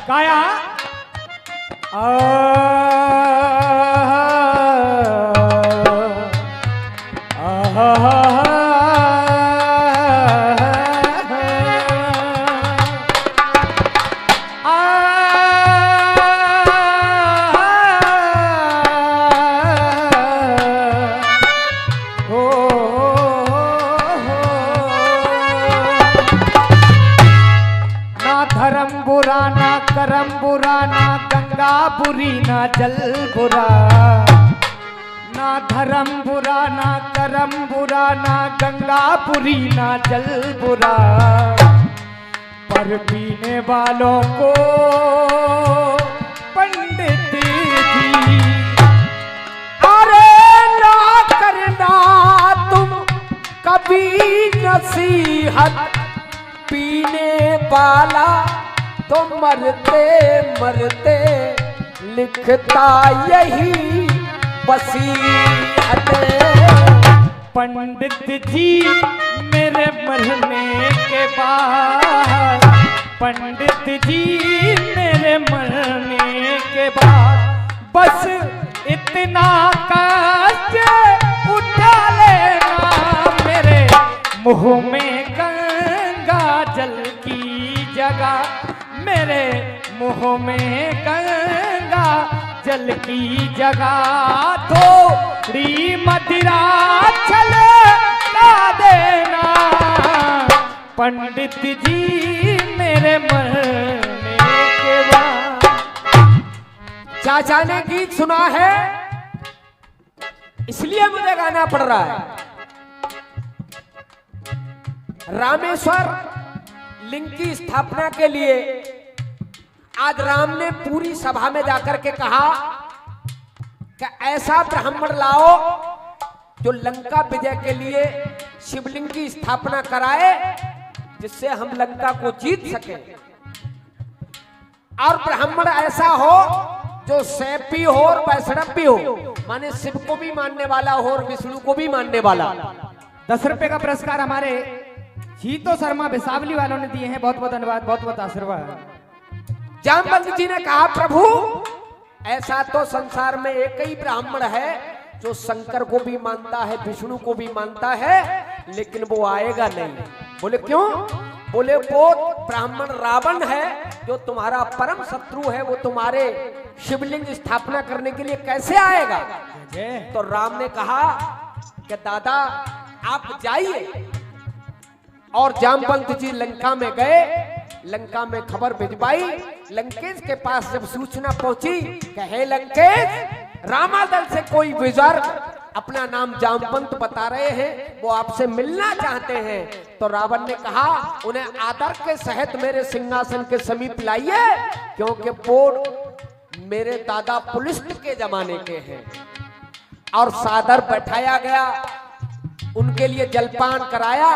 गाया करम बुरा ना गंगा बुरी ना जल बुरा, ना धर्म बुरा ना करम बुरा ना गंगा बुरी ना जल बुरा, पर पीने वालों को पंडित जी अरे ना करना तुम कभी नसीहत, पीने वाला तो मरते मरते लिखता यही वसीयत। पंडित जी मेरे मरने के बाद, पंडित जी मेरे मरने के बाद बस इतना कष्ट उठा लेना, मेरे मुंह में गंगा जल की जगह, मेरे मुंह में गंगा जल की जगह थोड़ी मदिरा चला देना, पंडित जी मेरे मरने के बाद। चाचा ने गीत सुना है इसलिए मुझे गाना पड़ रहा है। रामेश्वर लिंग की स्थापना के लिए आज राम ने पूरी सभा में जाकर के कहा कि ऐसा ब्राह्मण लाओ जो लंका विजय के लिए शिवलिंग की स्थापना कराए, जिससे हम लंका को जीत सके। और ब्राह्मण ऐसा हो जो सैपी हो और वैष्णव भी हो, माने शिव को भी मानने वाला हो और विष्णु को भी मानने वाला। 10 रुपए का पुरस्कार हमारे जीतो शर्मा बिसावली वालों ने दिए हैं, बहुत बहुत धन्यवाद, बहुत बहुत आशीर्वाद। जामवंत जी ने कहा प्रभु ऐसा तो संसार में एक ही ब्राह्मण है जो शंकर को भी मानता है विष्णु को भी मानता है, लेकिन वो आएगा नहीं। बोले क्यों? बोले वो ब्राह्मण रावण है जो तुम्हारा परम शत्रु है, वो तुम्हारे शिवलिंग स्थापना करने के लिए कैसे आएगा? तो राम ने कहा कि दादा आप जाइए। और जामवंत जी लंका में गए, लंका में खबर भिजवाई। लंकेश के पास जब सूचना पहुंची कि हे लंकेश, रामादल से कोई बुजुर्ग अपना नाम जामवंत बता रहे हैं, वो आपसे मिलना चाहते हैं, तो रावण ने कहा उन्हें आदर के सहित मेरे सिंहासन के समीप लाइए, क्योंकि वो मेरे दादा पुलिस के जमाने के हैं। और सादर बैठाया गया, उनके लिए जलपान कराया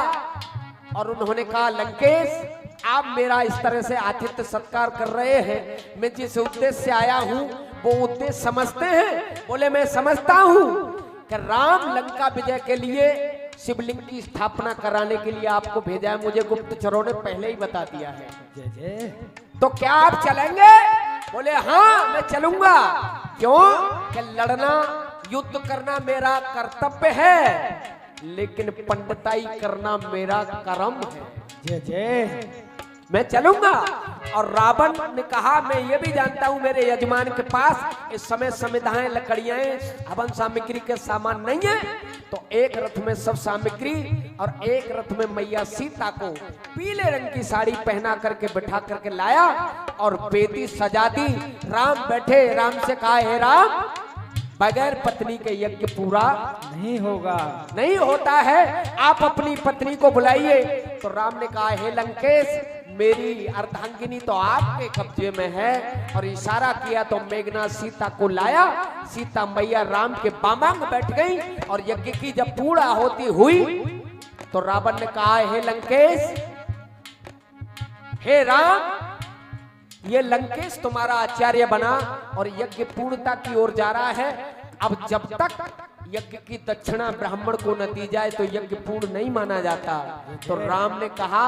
और उन्होंने कहा लंकेश आप मेरा इस तरह से आतिथ्य सत्कार कर रहे हैं, मैं जिस उद्देश्य से आया हूं वो उद्देश्य समझते हैं? बोले मैं समझता हूं कि राम लंका विजय के लिए शिवलिंग की स्थापना कराने के लिए आपको भेजा है, मुझे गुप्तचरों ने पहले ही बता दिया है। जय जय। तो क्या आप चलेंगे? बोले हाँ मैं चलूंगा। क्यों? कि लड़ना युद्ध करना मेरा कर्तव्य है, लेकिन पंडिताई करना मेरा कर्म है। जय जय। मैं चलूंगा। और रावण ने कहा मैं ये भी जानता हूं मेरे यजमान के पास इस समय संविधाएं लकड़ियां हवन सामग्री के सामान नहीं है, तो एक रथ में सब सामग्री और एक रथ में मैया सीता को पीले रंग की साड़ी पहना करके बिठा करके लाया और बेदी सजा दी। राम बैठे, राम से कहा हे राम, बगैर पत्नी के यज्ञ पूरा नहीं होगा, नहीं होता है, आप अपनी पत्नी को बुलाइए। तो राम ने कहा हे लंकेश, मेरी अर्धांगिनी तो आपके कब्जे में है। और इशारा किया तो मेघनाथ सीता को लाया। सीता मैया राम के बामांग बैठ गई और यज्ञ की जब पूरा होती हुई तो रावण ने कहा हे लंकेश, हे राम, ये लंकेश तुम्हारा आचार्य बना और यज्ञ पूर्णता की ओर जा रहा है। अब जब तक यज्ञ की दक्षिणा ब्राह्मण को न दी जाए तो यज्ञ पूर्ण नहीं माना जाता। तो राम ने कहा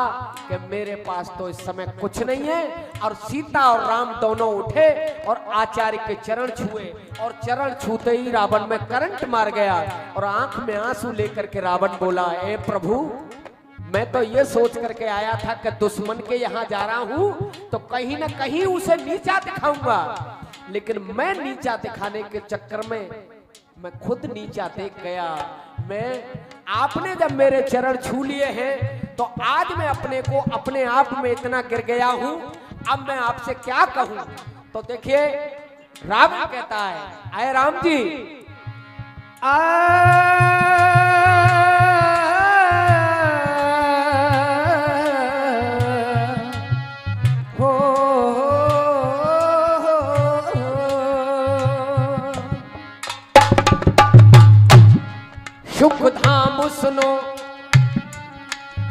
कि मेरे पास तो इस समय कुछ नहीं है। और सीता और राम दोनों उठे और आचार्य के चरण छुए, और चरण छूते ही रावण में करंट मार गया और आंख में आंसू लेकर के रावण बोला, ए प्रभु, मैं तो ये सोच करके आया था कि दुश्मन के यहाँ जा रहा हूं तो कहीं ना कहीं उसे नीचा दिखाऊंगा, लेकिन मैं नीचा दिखाने के चक्कर में मैं खुद नीचा देख गया। आपने जब मेरे चरण छू लिए हैं तो आज मैं अपने को अपने आप में इतना गिर गया हूं, अब मैं आपसे क्या कहूं। तो देखिए रावण कहता है, आए राम जी, सुख धाम सुनो,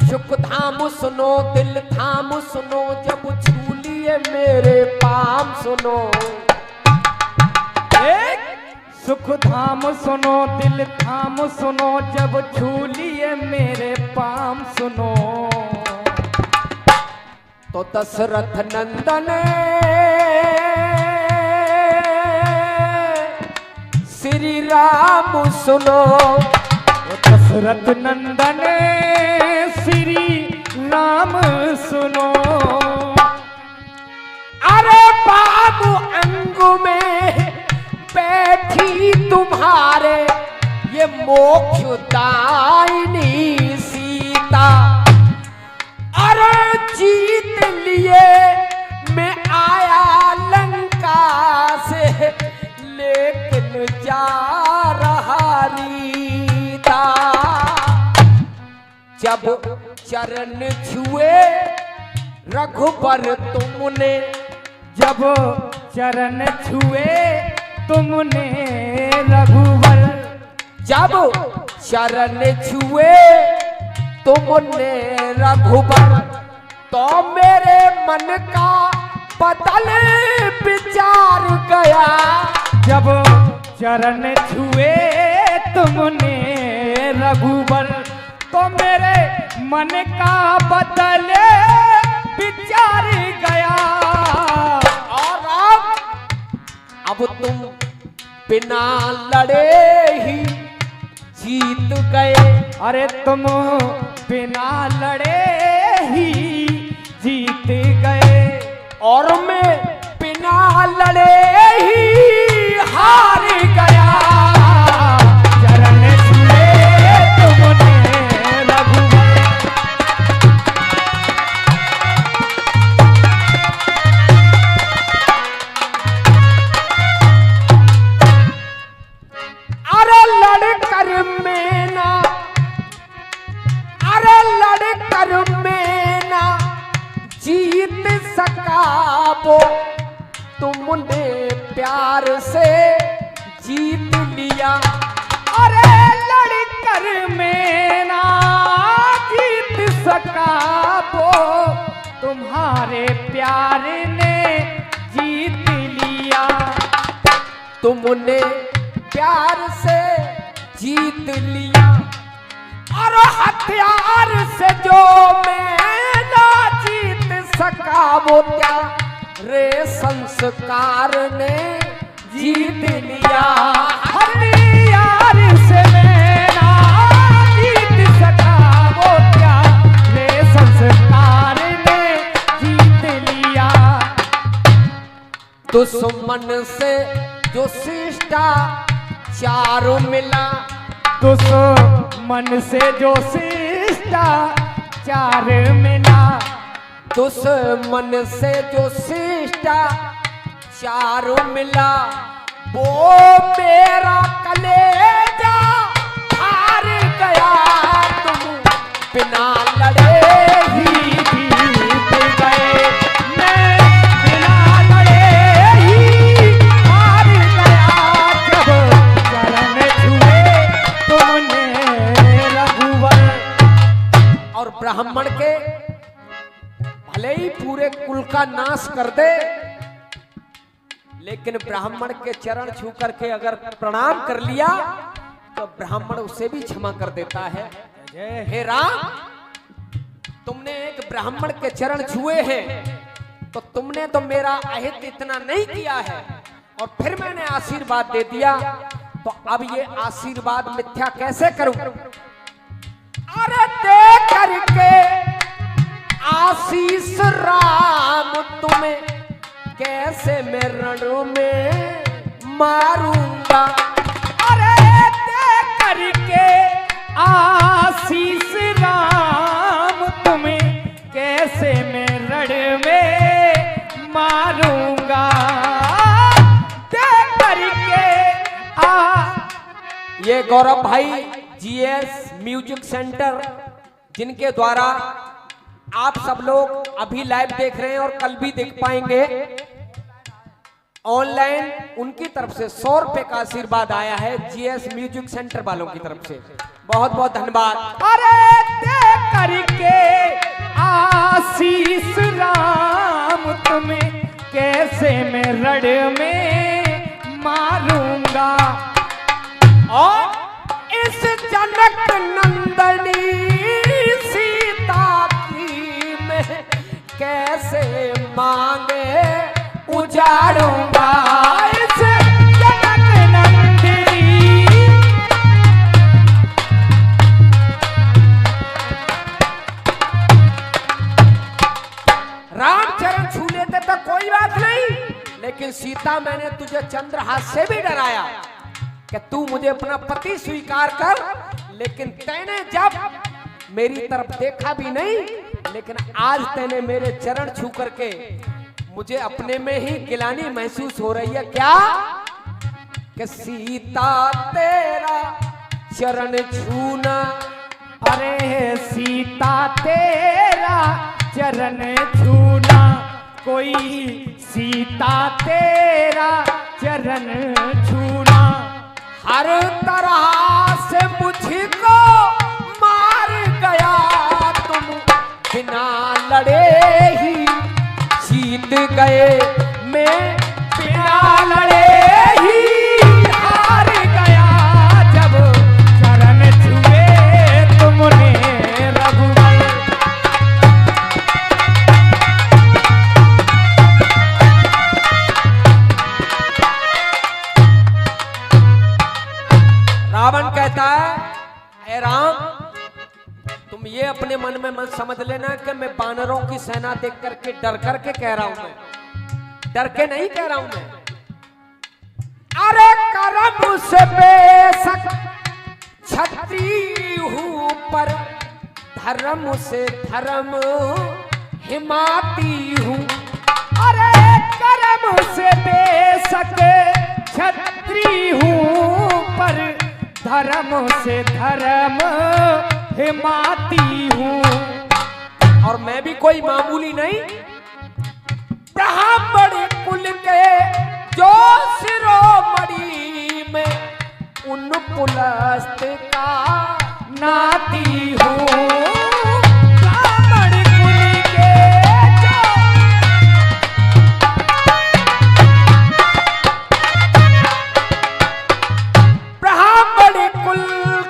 सुख धाम सुनो, दिल थाम सुनो, जब छू लिए मेरे पाम सुनो। सुख धाम सुनो, दिल थाम सुनो, जब छू लिए मेरे पाम सुनो। तो दशरथ नंदन श्री राम सुनो, दशरथ नंदन श्री राम सुनो। अरे बाबू अंगू में बैठी तुम्हारे ये मोक्षदायिनी सीता, अरे जीत लिए मैं आया लंका से, लेकिन जा रहा रीता। जब चरण छुए रघुबर तुमने, जब चरण छुए तुमने रघुवर, जब चरण छुए तुमने रघुबर, तो मेरे मन का बदल विचार गया। जब चरण छुए तुमने रघुबर, तो मेरे मन का बदले विचार गया। और अब तुम बिना लड़े ही जीत गए। अरे तुम बिना लड़े ही जीत गए, और मैं बिना लड़े ही हार गया। चरण छुए तुमने रघुवर, अरे लड़कर में ना, अरे लड़कर में ना जीत सका वो, तुमने प्यार से जीत लिया। अरे लड़कर में ना जीत सका वो, तुम्हारे प्यार ने जीत लिया। तुमने प्यार से जीत लिया, और हथियार से जो मैं ना जीत सका वो क्या रे संस्कार ने जीत लिया। हथियार से मैं ना जीत सका वो क्या रे संस्कार ने जीत लिया। दुश्मन से जो शिष्टाचार मिला, दुश्मन से जो शिष्टाचार मिला, दुश्मन से जो शिष्टाचार मिला, वो मेरा कलेजा हार गया। तुम बिना लड़े ही जीत गए, मैं बिना लड़े ही हार गया। जब चरण छुए तुमने रघुवर, और ब्राह्मण के भले ही पूरे कुल का नाश कर दे, लेकिन ब्राह्मण के चरण छू करके अगर प्रणाम कर लिया तो ब्राह्मण उसे भी क्षमा कर देता है। जय हे राम, तुमने एक ब्राह्मण के चरण छुए हैं तो तुमने तो मेरा अहित इतना नहीं किया है और फिर मैंने आशीर्वाद दे दिया, तो अब ये आशीर्वाद मिथ्या कैसे करूं? अरे दे करके आशीष राम तुम्हें कैसे मैं रण में मारूंगा। अरे दे करके आशीष राम तुम्हें कैसे मैं रण में मारूंगा। दे करके ये गौरव भाई जीएस म्यूजिक सेंटर, जिनके द्वारा आप सब लोग अभी लाइव देख रहे हैं और कल भी देख पाएंगे ऑनलाइन, उनकी तरफ से 100 रुपए का आशीर्वाद आया है जीएस म्यूजिक सेंटर वालों की तरफ से। बहुत बहुत धन्यवाद। अरे दे करके आशीष राम तुम्हें कैसे मैं रण में मारूंगा। और इस जनक नंदनी सीता की मैं कैसे मांगे उजाड़ूंगा। इस जनक नंदिनी राम चरण छू लेते तो कोई बात नहीं, लेकिन सीता मैंने तुझे चंद्रहास से भी डराया कि तू मुझे अपना पति स्वीकार कर, लेकिन तैने जब मेरी तरफ देखा भी नहीं, लेकिन आज तैने मेरे चरण छू करके मुझे अपने में ही गिलानी महसूस हो रही है। क्या कि सीता तेरा चरण छूना, अरे सीता तेरा चरण छूना, कोई सीता तेरा चरण छूना। हर तरह से मुझको मार गया तुम, बिना लड़े ही जीत गए, मैं बिना लड़े ही हार गया। जब चरण छुए तुमने रघुवर, रावण कहता है, ऐ राम, तुम ये अपने मन में मत समझ लेना कि मैं बानरों की सेना देख करके डर करके कह रहा हूं, मैं डर के नहीं कह रहा हूं मैं। अरे कर्म से बेशक छत्री हूं, पर धर्म से धर्म हिमाती हूं। अरे कर्म से बेशक छत्री हूँ, पर धर्म से धर्म हिमाती हूँ। और मैं भी कोई मामूली नहीं, ब्राह्मण कुल के जो शिरोमणि में उन पुलस्त का नाती हूँ। ब्राह्मण कुल के जो ब्राह्मण कुल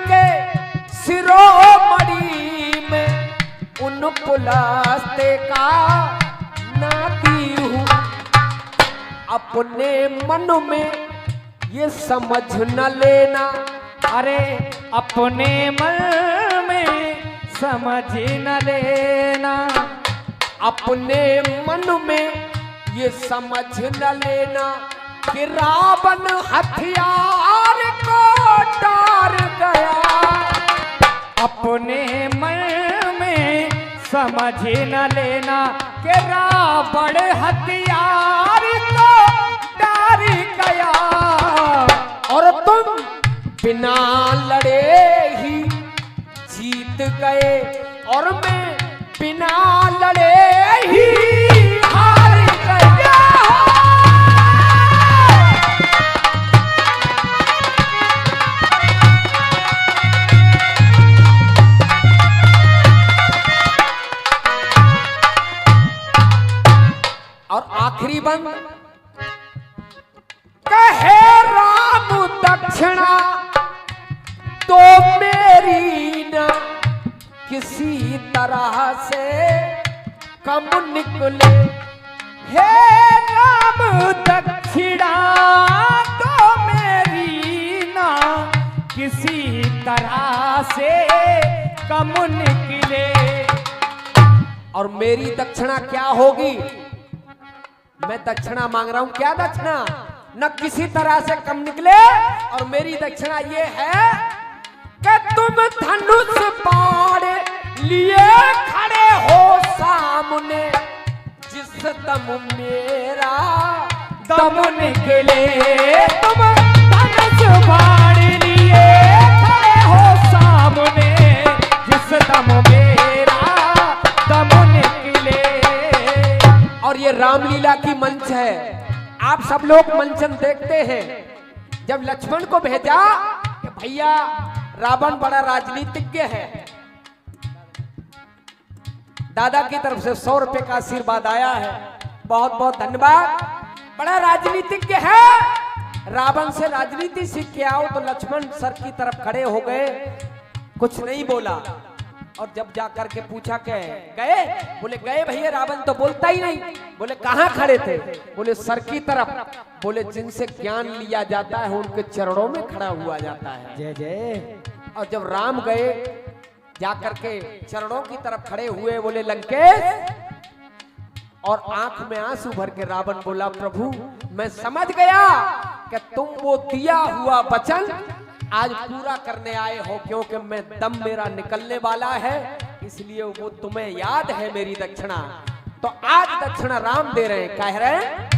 के शिरोमणि में उन पुलस्त का नाती हूँ। अपने मन में ये समझ न लेना, अरे अपने मन में समझ न लेना। अपने मन में ये समझ न लेना कि रावण हथियार को डार गया। अपने मन में समझ न लेना कि रावण हथियार को डार गया। और तुम बिना लड़े ही जीत गए, और मैं बिना लड़े ही हार गया। और आखिरी बंद, कहे राम दक्षिणा तो मेरी ना किसी तरह से कम निकले। हे राम दक्षिणा तो मेरी ना किसी तरह से कम निकले। और मेरी दक्षिणा क्या होगी? मैं दक्षिणा मांग रहा हूं, क्या दक्षिणा? न किसी तरह से कम निकले। और मेरी दक्षिणा ये है कि तुम धनुष बाण लिए खड़े हो सामने, जिस दम मेरा दम निकले। तुम धनुष बाण लिए खड़े हो सामने, जिस दम मेरा दम निकले। और ये रामलीला की मंच है। आप सब लोग मंचन देखते हैं। जब लक्ष्मण को भेजा कि भैया रावण बड़ा राजनीतिज्ञ है, दादा की तरफ से 100 रुपए का आशीर्वाद आया है, बहुत बहुत धन्यवाद। बड़ा राजनीतिज्ञ है, रावण से राजनीति सीख के आओ। तो लक्ष्मण सर की तरफ खड़े हो गए, कुछ नहीं बोला। और जब जाकर के पूछा के गए, बोले गए भैया, रावण तो बोलता ही नहीं। बोले कहाँ खड़े थे? बोले सर की तरफ। बोले जिनसे ज्ञान लिया जाता है उनके चरणों में खड़ा हुआ जाता है। जय जय। और जब राम गए जाकर के चरणों की तरफ खड़े हुए, बोले लंकेश, और आंख में आंसू भर के रावण बोला प्रभु मैं समझ गया कि तुम वो दिया हुआ वचन आज पूरा करने आए हो, क्योंकि मैं दम मेरा निकलने वाला है, इसलिए वो तुम्हें याद है मेरी दक्षिणा। तो आज दक्षिणा राम दे रहे हैं, कह रहे हैं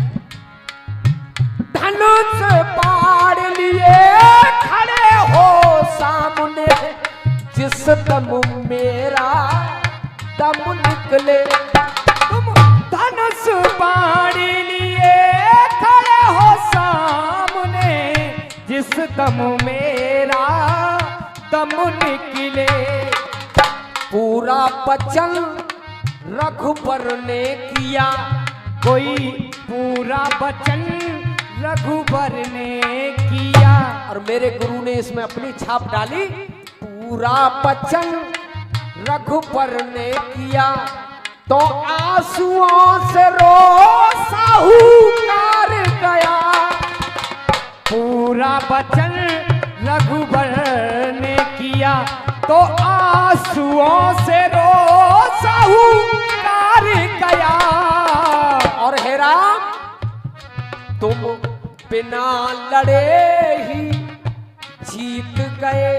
धनुष बाण लिए खड़े हो सामने, जिस दम मेरा दम निकले। तुम धनुष बाण लिए खड़े हो सामने, जिस दम मेरा दम निकले। पूरा वचन रघुबर ने किया, कोई पूरा वचन रघुबर ने किया। और मेरे गुरु ने इसमें अपनी छाप डाली। पूरा वचन रघुबर ने किया, तो आंसुओं से रो साहूकार गया। पूरा वचन रघुबर ने किया, तो आंसुओं से रो साहूकार गया। और हे राम तुम बिना लड़े ही जीत गए,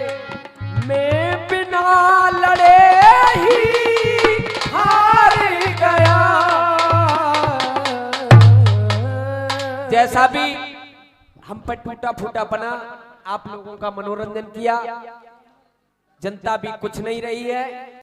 मैं बिना लड़े ही हार गया। जैसा भी हम पर टूटा फूटा बना, आप लोगों का मनोरंजन किया, जनता भी कुछ नहीं रही है।